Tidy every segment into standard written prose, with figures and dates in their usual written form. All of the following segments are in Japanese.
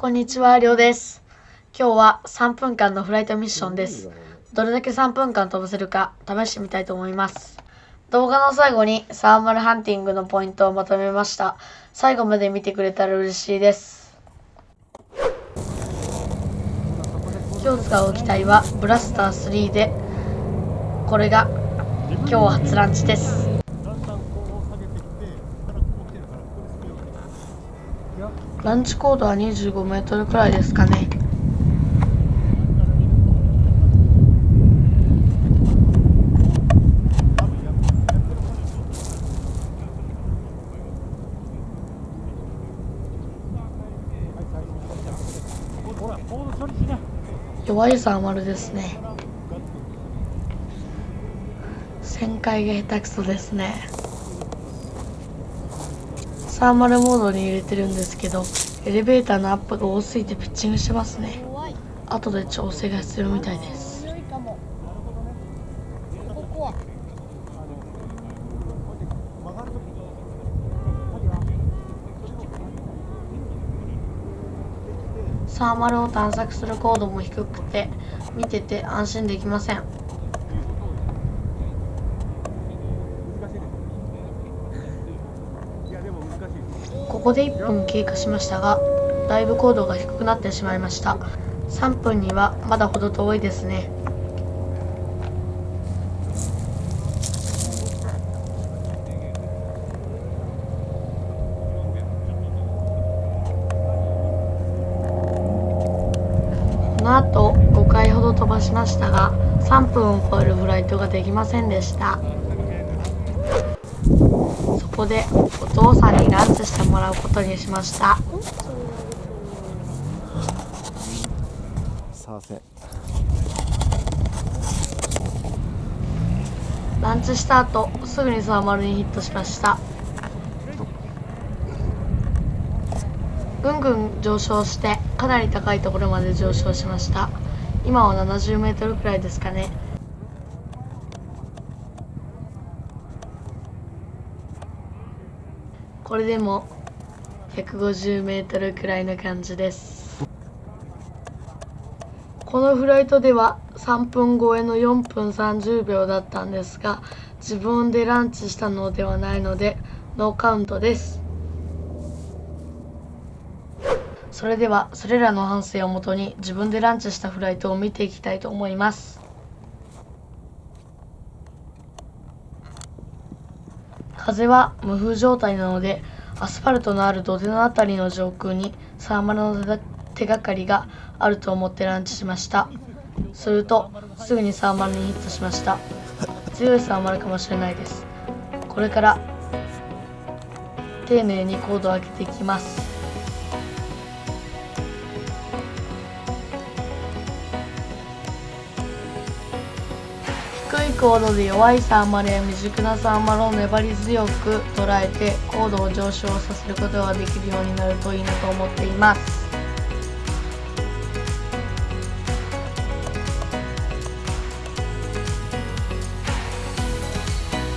こんにちは、りょうです。今日は3分間のフライトミッションです。どれだけ3分間飛ばせるか試してみたいと思います。動画の最後にサーマルハンティングのポイントをまとめました。最後まで見てくれたら嬉しいです。今日使う機体はブラスター3で、これが今日初ランチです。ランチ高度は25メートルくらいですかね。弱いサーマルですね。旋回が下手くそですね。サーマルモードに入れてるんですけど、エレベーターのアップが多すぎてピッチングしてますね。後で調整が必要みたいです。サーマルを探索する高度も低くて、見てて安心できません。ここで1分経過しましたが、だいぶ高度が低くなってしまいました。3分にはまだほど遠いですね。この後5回ほど飛ばしましたが、3分を超えるフライトができませんでした。そこでお父さんにランチしてもらうことにしました。ランチした後すぐにサーマルにヒットしました。ぐんぐん上昇してかなり高いところまで上昇しました。今は70メートルくらいですかね。これでも150メートルくらいの感じです。このフライトでは3分超えの4分30秒だったんですが、自分でランチしたのではないのでノーカウントです。それではそれらの反省をもとに自分でランチしたフライトを見ていきたいと思います。風は無風状態なので、アスファルトのある土手のあたりの上空にサーマルの手がかりがあると思ってランチしました。するとすぐにサーマルにヒットしました。強いサーマルかもしれないです。これから丁寧に高度を上げていきます。低い高度で弱いサーマルや未熟なサーマルを粘り強く捉えて高度を上昇させることができるようになるといいなと思っています。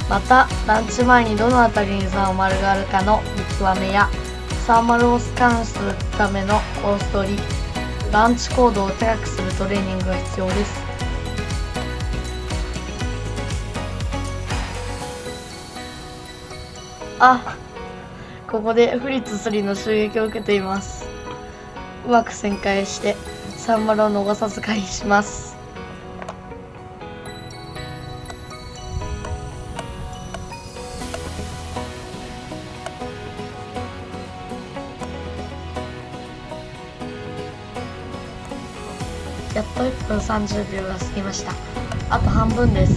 またランチ前にどの辺りにサーマルがあるかの見極めや、サーマルをスカンするためのコース取り、ランチ高度を高くするトレーニングが必要です。ここでフリッツ3の襲撃を受けています。うまく旋回してサーマルを逃さず回避します。やっと1分30秒が過ぎました。あと半分です。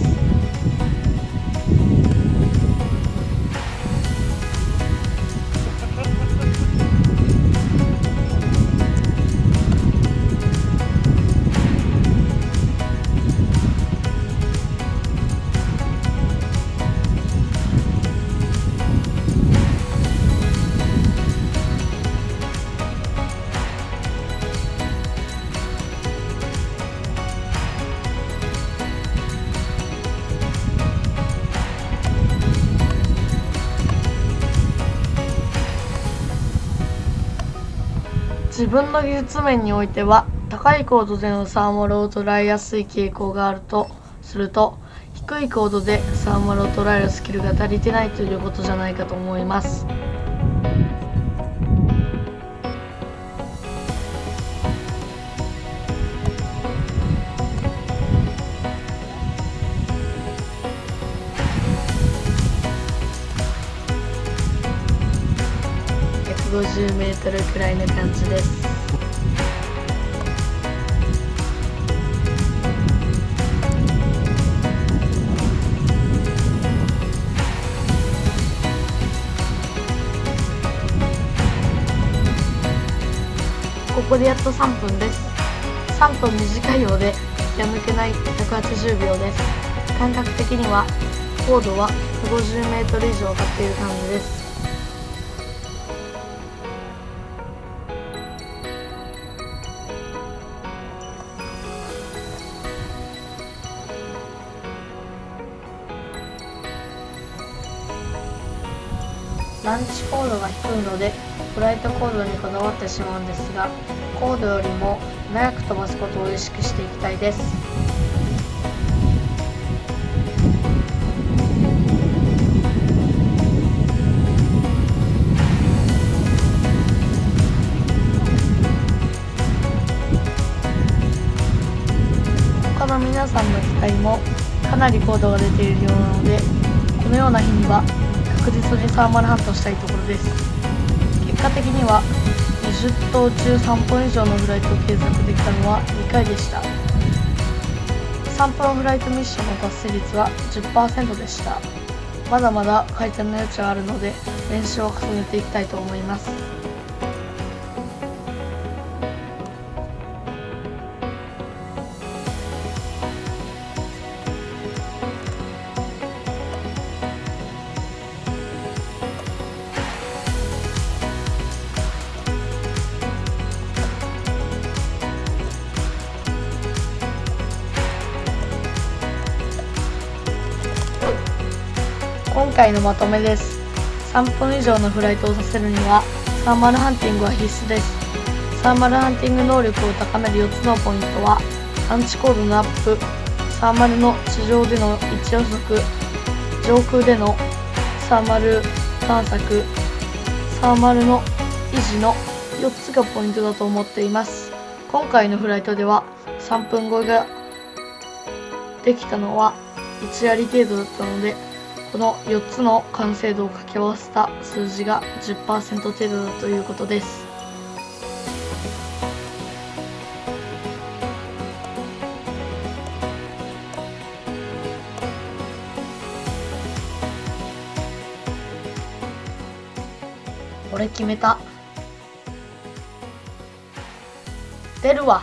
分の技術面においては高い高度でのサーマルを捉えやすい傾向があるとすると、低い高度でサーマルを捉えるスキルが足りてないということじゃないかと思います。150メートルくらいの感じです。ここでやっと3分です。3分短いようで気が抜けない180秒です。感覚的には高度は150メートル以上上がっている感じです。ランチ高度が低いのでフライト高度にこだわってしまうんですが、高度よりも長く飛ばすことを意識していきたいです。他の皆さんの機体もかなり高度が出ているようなので、このような日には確実にサーマルハントしたいところです。結果的には20頭中3分以上のフライトを継続できたのは2回でした。3分フライトミッションの達成率は 10% でした。まだまだ改善の余地はあるので練習を重ねていきたいと思います。今回のまとめです。3分以上のフライトをさせるにはサーマルハンティングは必須です。サーマルハンティング能力を高める4つのポイントは、探知高度のアップ、サーマルの地上での位置予測、上空でのサーマル探索、サーマルの維持の4つがポイントだと思っています。今回のフライトでは3分超えができたのは1やり程度だったので、この4つの完成度を掛け合わせた数字が 10% 程度だということです。俺決めた。出るわ。